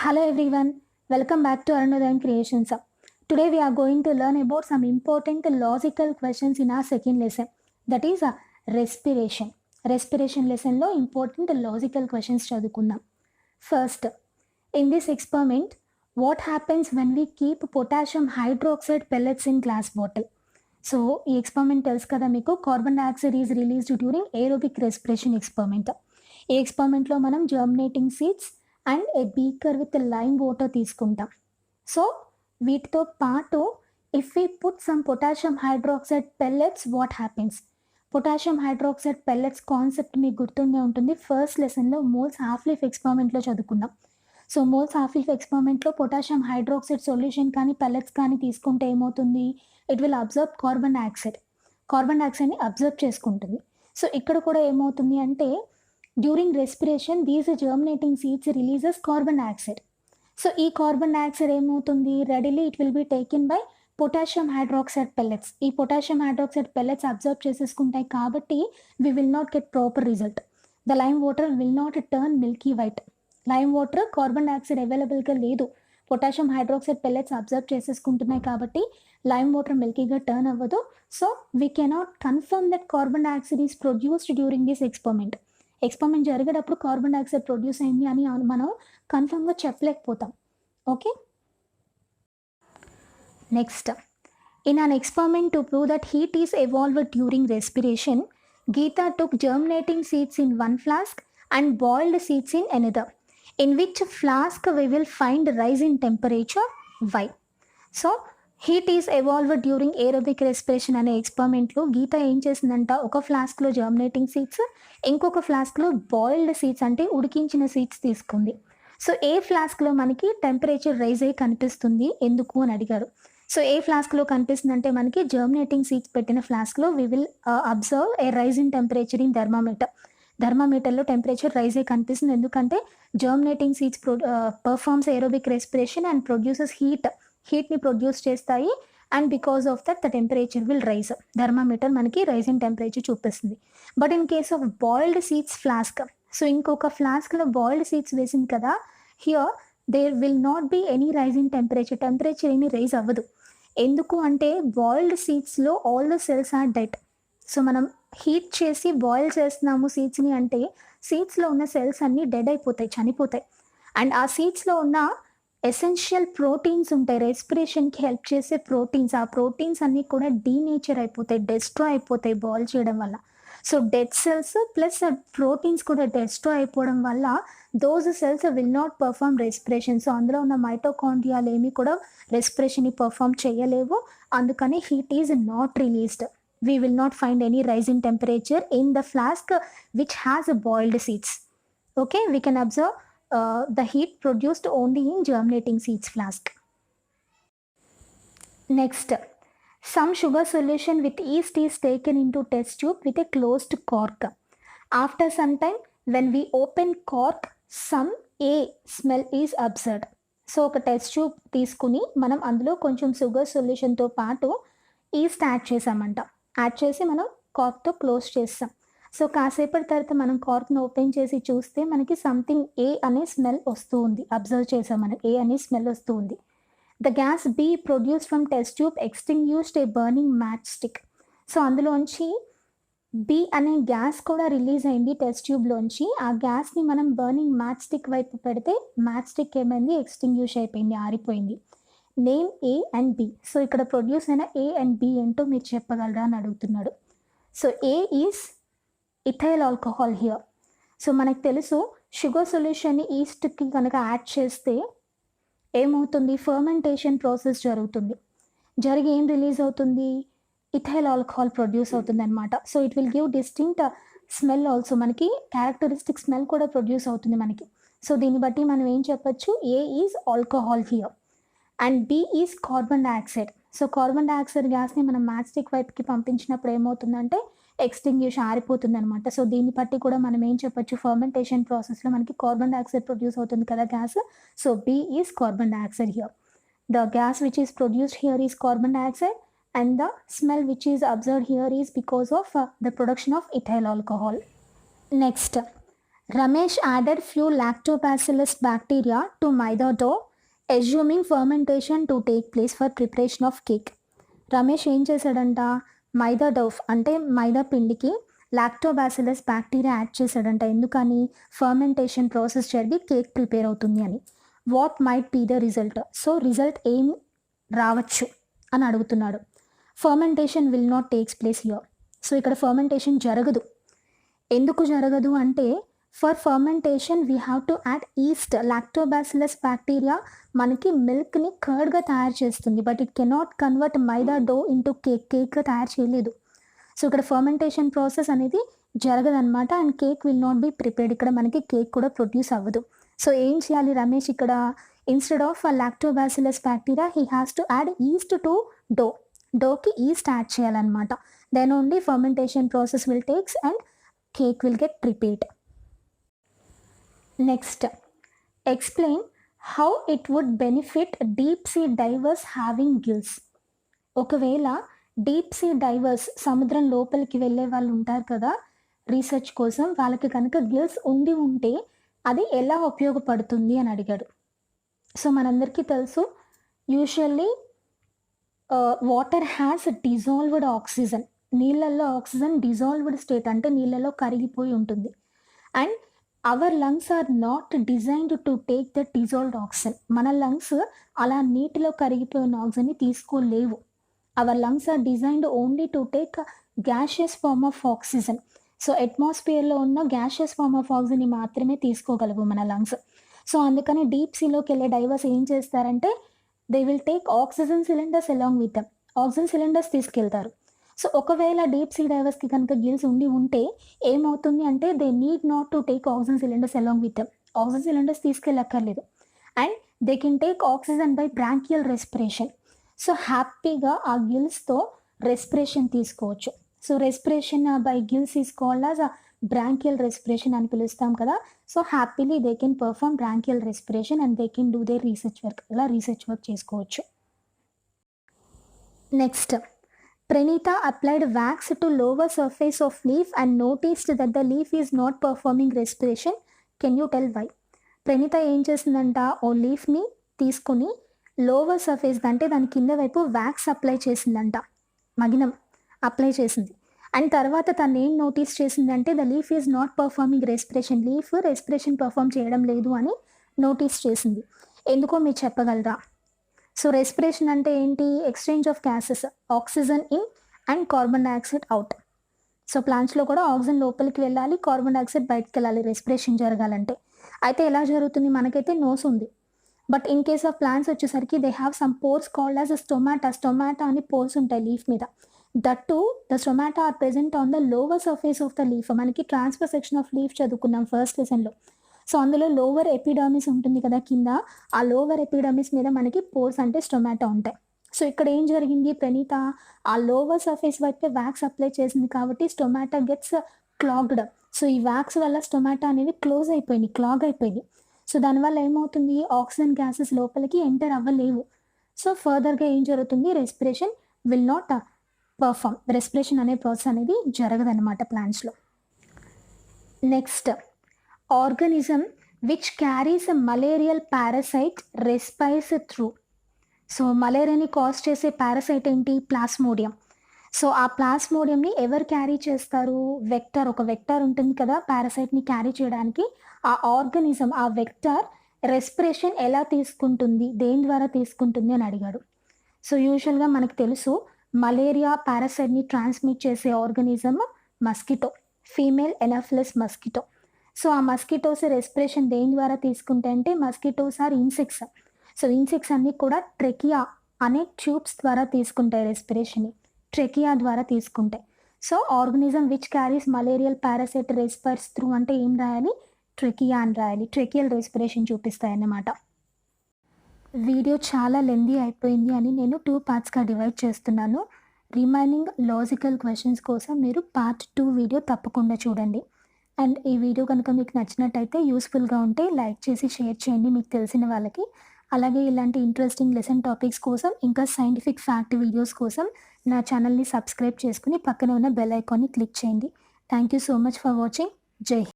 Hello everyone, welcome back to Arunodayam Creations. Today we are going to learn about some important logical questions in our second lesson. That is respiration. Respiration lesson lo important logical questions చదువుకుందాం. First, in this experiment, what happens when we keep potassium hydroxide pellets in glass bottle? So ఈ experiment తెలుసు కదా మీకు, carbon dioxide is released during aerobic respiration experiment. ఈ ఎక్స్పెరిమెంట్లో మనం germinating seeds and A beaker with lime water తీసుకుంటాం. So వీటితో పాటు if we put some potassium hydroxide pellets what happens? Potassium hydroxide pellets concept మీకు గుర్తుండే ఉంటుంది, ఫస్ట్ లెసన్లో moles half leaf ఎక్స్పెరిమెంట్లో చదువుకున్నాం. సో మోల్స్ హాఫ్ లీఫ్ ఎక్స్పెరిమెంట్లో పొటాషియం హైడ్రాక్సైడ్ సొల్యూషన్ కానీ పెల్లెట్స్ కానీ తీసుకుంటే ఏమవుతుంది? ఇట్ విల్ అబ్జర్వ్ కార్బన్ డైఆక్సైడ్ని అబ్జర్వ్ చేసుకుంటుంది. సో ఇక్కడ కూడా ఏమవుతుంది అంటే during respiration these germinating seeds releases carbon dioxide. So ఈ కార్బన్ డైఆక్సైడ్ ఏమవుతుంది? Readily it will be taken by potassium hydroxide pellets. ఈ పొటాషియం హైడ్రాక్సైడ్ పెల్లెట్స్ అబ్జర్వ్ చేసేసుకుంటాయి కాబట్టి we will not get proper result. The lime water will not turn Milky white. Lime water carbon dioxide అవైలబుల్గా లేదు, potassium hydroxide pellets observe చేసేసుకుంటున్నాయి కాబట్టి lime water మిల్కీగా turn అవ్వదు. So we cannot confirm that carbon dioxide is produced during this experiment. Experiment జరిగేటప్పుడు carbon dioxide produce అయింది అని మనం కన్ఫర్మ్గా చెప్పలేకపోతాం. Okay, next, in an experiment to prove that heat is evolved during respiration, Geeta took germinating seeds in one flask and boiled seeds in another. In which flask we will find rise in temperature? Why? So heat is evolved during aerobic respiration అనే ఎక్స్పెరిమెంట్లో గీత ఏం చేసిందంట, ఒక ఫ్లాస్క్లో germinating seeds, ఇంకొక ఫ్లాస్క్లో boiled seeds అంటే ఉడికించిన seeds తీసుకుంది. So ఏ ఫ్లాస్క్లో మనకి టెంపరేచర్ రైజ్ అయ్యి కనిపిస్తుంది, ఎందుకు అని అడిగారు. సో ఏ ఫ్లాస్క్లో కనిపిస్తుంది అంటే మనకి జర్మినేటింగ్ సీడ్స్ పెట్టిన ఫ్లాస్క్లో we will observe a rise in temperature in థర్మామీటర్లో టెంపరేచర్ రైజ్ అయ్యి కనిపిస్తుంది. ఎందుకంటే germinating seeds performs aerobic respiration and produces హీట్ని ప్రొడ్యూస్ చేస్తాయి and because of that the temperature will rise. Thermometer మనకి రైజ్ ఇన్ టెంపరేచర్ చూపిస్తుంది. But in case of boiled seeds flask, so ఇంకొక ఫ్లాస్క్లో బాయిల్డ్ సీడ్స్ వేసింది కదా, here there will not be any rise in temperature ఏమీ rise అవ్వదు. ఎందుకు అంటే బాయిల్డ్ సీడ్స్లో all the cells are dead. So మనం హీట్ చేసి బాయిల్ చేస్తున్నాము సీడ్స్ని అంటే సీడ్స్లో ఉన్న సెల్స్ అన్నీ డెడ్ అయిపోతాయి, చనిపోతాయి. అండ్ ఆ సీడ్స్లో ఉన్న ఎసెన్షియల్ ప్రోటీన్స్ ఉంటాయి, రెస్పిరేషన్కి హెల్ప్ చేసే ప్రోటీన్స్, ఆ ప్రోటీన్స్ అన్నీ కూడా డీనేచర్ అయిపోతాయి, డెస్ట్రాయ్ అయిపోతాయి బాయిల్ చేయడం వల్ల. So dead cells plus proteins కూడా డెస్ట్రాయ్ అయిపోవడం వల్ల those cells will not perform respiration. So అందులో ఉన్న మైటోకాండ్రియాలు ఏమీ కూడా రెస్పిరేషన్ని పర్ఫార్మ్ చేయలేవు. అందుకని heat is not released. We will not find any rise in temperature in the flask which has boiled seeds. Okay, we can observe the heat produced only in germinating seeds flask. Next, some sugar solution with yeast is taken into test tube with a closed cork. After some time, when we open cork, some a smell is observed. So ఒక test tube తీసుకుని మనం అందులో కొంచెం sugar సొల్యూషన్తో పాటు east add చేసి మనం కార్క్తో close చేస్తాం. So కాసేపటి తర్వాత మనం కార్క్ను ఓపెన్ చేసి చూస్తే మనకి సంథింగ్ ఏ అనే స్మెల్ వస్తూ ఉంది, అబ్జర్వ్ చేసాం మనం, ఏ అనే స్మెల్ వస్తూ ఉంది. The gas B produce from test tube extinguished A burning match stick. So అందులోంచి బి అనే గ్యాస్ కూడా రిలీజ్ అయింది టెస్ట్ ట్యూబ్లోంచి. ఆ గ్యాస్ని మనం బర్నింగ్ మ్యాచ్ స్టిక్ వైపు పెడితే మ్యాచ్ స్టిక్ ఏమైంది, ఎక్స్టింగ్యూష్ అయిపోయింది, ఆరిపోయింది. Name A and B. So ఇక్కడ ప్రొడ్యూస్ అయిన ఏ అండ్ బి ఏంటో మీరు చెప్పగలరా అని అడుగుతున్నాడు. So A is ethyl alcohol here. So మనకు తెలుసు షుగర్ సొల్యూషన్ని ఈస్ట్కి కనుక యాడ్ చేస్తే ఏమవుతుంది, ఫర్మెంటేషన్ ప్రాసెస్ జరుగుతుంది. జరిగి ఏం రిలీజ్ అవుతుంది, ఇథైల్ ఆల్కహాల్ ప్రొడ్యూస్ అవుతుంది అనమాట. So it will give distinct smell also, మనకి క్యారెక్టరిస్టిక్ స్మెల్ కూడా ప్రొడ్యూస్ అవుతుంది మనకి. సో దీన్ని బట్టి మనం ఏం చెప్పచ్చు, A is alcohol here and B is carbon dioxide. So carbon dioxide గ్యాస్ని మనం మ్యాచ్ స్టిక్ వైపుకి పంపించినప్పుడు ఏమవుతుందంటే ఎక్స్టింగ్యూష్ ఆరిపోతుంది అనమాట. సో దీన్ని బట్టి కూడా మనం ఏం చెప్పచ్చు, ఫర్మెంటేషన్ ప్రాసెస్లో మనకి కార్బన్ డైఆక్సైడ్ ప్రొడ్యూస్ అవుతుంది కదా gas. So B is carbon dioxide here. The gas which is produced here is carbon dioxide and the smell which is observed here is because of the production of ethyl alcohol. Next, Ramesh added few lactobacillus bacteria to maida dough, assuming fermentation to take place for preparation of cake. Ramesh ఏం చేశాడంట, మైదా డౌఫ్ అంటే మైదా పిండికి lactobacillus bacteria add చేశాడంట. ఎందుకని? Fermentation process జరిగి cake prepare అవుతుంది అని. What might be the result? So result ఏం రావచ్చు అని అడుగుతున్నాడు. Fermentation will not takes place here. So ఇక్కడ ఫర్మెంటేషన్ జరగదు. ఎందుకు జరగదు అంటే, for fermentation we have to add yeast. Lactobacillus bacteria మనకి మిల్క్ని కర్డ్గా తయారు చేస్తుంది, but it cannot convert maida dough into కేక్గా తయారు చేయలేదు. సో ఇక్కడ ఫర్మెంటేషన్ ప్రాసెస్ అనేది జరగదనమాట, and cake will not be prepared. ఇక్కడ మనకి కేక్ కూడా ప్రొడ్యూస్ అవ్వదు. సో ఏం చేయాలి రమేష్ ఇక్కడ? Instead of lactobacillus bacteria he has to add yeast to డోకి ఈస్ట్ యాడ్ చేయాలన్నమాట. Then only fermentation process will takes and cake will get prepared. Next, explain how it would benefit deep sea divers having gills. ఒకవేళ deep sea divers, సముద్రం లోపలికి వెళ్ళే వాళ్ళు ఉంటారు కదా research కోసం, వాళ్ళకి కనుక గిల్స్ ఉంటే అది ఎలా ఉపయోగపడుతుంది అని అడిగాడు. సో మనందరికీ తెలుసు, usually water has dissolved oxygen. నీళ్ళల్లో ఆక్సిజన్ డిజాల్వ్డ్ స్టేట్ అంటే నీళ్ళలో కరిగిపోయి ఉంటుంది. And our lungs are not designed to take the dissolved oxygen. మన లంగ్స్ అలా నీటిలో కరిగిపోయిన ఆక్సిజన్ని తీసుకోలేవు. Our lungs are designed only to take gaseous form of oxygen. So అట్మాస్ఫియర్లో ఉన్న గ్యాషియస్ ఫార్మ్ ఆఫ్ ఆక్సిజన్ని మాత్రమే తీసుకోగలవు మన లంగ్స్. సో అందుకని డీప్ సీలోకి వెళ్ళే డైవర్స్ ఏం చేస్తారంటే, they will take oxygen cylinders along with them. Oxygen cylinders తీసుకెళ్తారు. సో ఒకవేళ డీప్ సీ డైవర్స్కి కనుక గిల్స్ ఉంటే ఏమవుతుంది అంటే, they need not to take oxygen cylinders along with them. Oxygen cylinders తీసుకెళ్ళక్కర్లేదు. And they can take oxygen by branchial respiration. So హ్యాపీగా ఆ గిల్స్తో రెస్పిరేషన్ తీసుకోవచ్చు. So respiration by gills is called as branchial respiration అని పిలుస్తాం కదా. So happily they can perform branchial respiration and they can do their research work. అలా research work చేసుకోవచ్చు. Next, Pranita applied wax to lower surface of leaf and noticed that the leaf is not performing respiration. Can you tell why? Praneetha ఏం చేసిందంట, ఓ లీఫ్ని తీసుకుని lower surface అంటే దాని కింద వైపు wax apply చేసిందంట, మగినం అప్లై చేసింది. అండ్ తర్వాత తను ఏం నోటీస్ చేసిందంటే, the leaf is not performing respiration. Leaf respiration perform చేయడం లేదు అని నోటీస్ చేసింది. ఎందుకో మీరు చెప్పగలరా? సో రెస్పిరేషన్ అంటే ఏంటి? Exchange of gases, oxygen in and carbon dioxide out. So ప్లాంట్స్లో కూడా ఆక్సిజన్ లోపలికి వెళ్ళాలి, కార్బన్ డైఆక్సైడ్ బయటకు వెళ్ళాలి రెస్పిరేషన్ జరగాలంటే. అయితే ఎలా జరుగుతుంది? మనకైతే నోస్ ఉంది, but in case of plants వచ్చేసరికి they have some pores called as stomata అని పోర్స్ ఉంటాయి లీఫ్ మీద. That too the stomata are present on the lower surface of the leaf. మనకి ట్రాన్స్ఫర్ సెక్షన్ ఆఫ్ లీఫ్ చదువుకున్నాం first లెసన్లో. So అందులో lower epidermis ఉంటుంది కదా కింద, ఆ లోవర్ ఎపిడర్మిస్ మీద మనకి పోర్స్ అంటే స్టొమాటో ఉంటాయి. సో ఇక్కడ ఏం జరిగింది? ప్రణీత ఆ లోవర్ సర్ఫేస్ వైపే వ్యాక్స్ అప్లై చేసింది కాబట్టి స్టొమాటో గెట్స్ క్లాగ్డ్. సో ఈ వ్యాక్స్ వల్ల స్టొమాటో అనేవి క్లాగ్ అయిపోయింది. సో దానివల్ల ఏమవుతుంది? ఆక్సిజన్ గ్యాసెస్ లోపలికి ఎంటర్ అవ్వలేవు. సో ఫర్దర్గా ఏం జరుగుతుంది? Respiration will not perform. Respiration అనే ప్రాసెస్ అనేది జరగదన్నమాట ప్లాంట్స్లో. Next, organism which carries a malarial parasite respires through. So మలేరియాని కాజ్ చేసే పారాసైట్ ఏంటి? ప్లాస్మోడియం. సో ఆ ప్లాస్మోడియంని ఎవరు క్యారీ చేస్తారు? వెక్టర్. ఒక వెక్టర్ ఉంటుంది కదా పారాసైట్ని క్యారీ చేయడానికి. ఆ ఆర్గనిజం, ఆ వెక్టర్ రెస్పిరేషన్ ఎలా తీసుకుంటుంది, దేని ద్వారా తీసుకుంటుంది అని అడిగాడు. సో యూజువల్గా మనకు తెలుసు, మలేరియా పారాసైట్ని ట్రాన్స్మిట్ చేసే organism mosquito, female anopheles mosquito. So ఆ మస్కిటోస్ రెస్పిరేషన్ దేని ద్వారా తీసుకుంటాయంటే, mosquitoes are insects. So insects అన్నీ కూడా ట్రెకియా అనే ట్యూబ్స్ ద్వారా తీసుకుంటాయి రెస్పిరేషన్ని, ట్రెకియా ద్వారా తీసుకుంటాయి. So organism which carries malarial parasite respires through అంటే ఏం రాయాలి? ట్రెకియా అని రాయాలి. ట్రెకియల్ రెస్పిరేషన్ చూపిస్తాయి అన్నమాట. వీడియో చాలా లెందీ అయిపోయింది అని నేను 2 పార్ట్స్గా డివైడ్ చేస్తున్నాను. రిమైనింగ్ లాజికల్ క్వశ్చన్స్ కోసం మీరు పార్ట్ 2 వీడియో తప్పకుండా చూడండి. అండ్ ఈ వీడియో కనుక మీకు నచ్చినట్టయితే, యూస్ఫుల్గా ఉంటే లైక్ చేసి షేర్ చేయండి మీకు తెలిసిన వాళ్ళకి. అలాగే ఇలాంటి ఇంట్రెస్టింగ్ లెసన్ టాపిక్స్ కోసం, ఇంకా సైంటిఫిక్ ఫ్యాక్ట్ వీడియోస్ కోసం నా ఛానల్ని సబ్స్క్రైబ్ చేసుకుని పక్కనే ఉన్న బెల్ ఐకాన్ని క్లిక్ చేయండి. Thank you so much for watching. జై హింద్.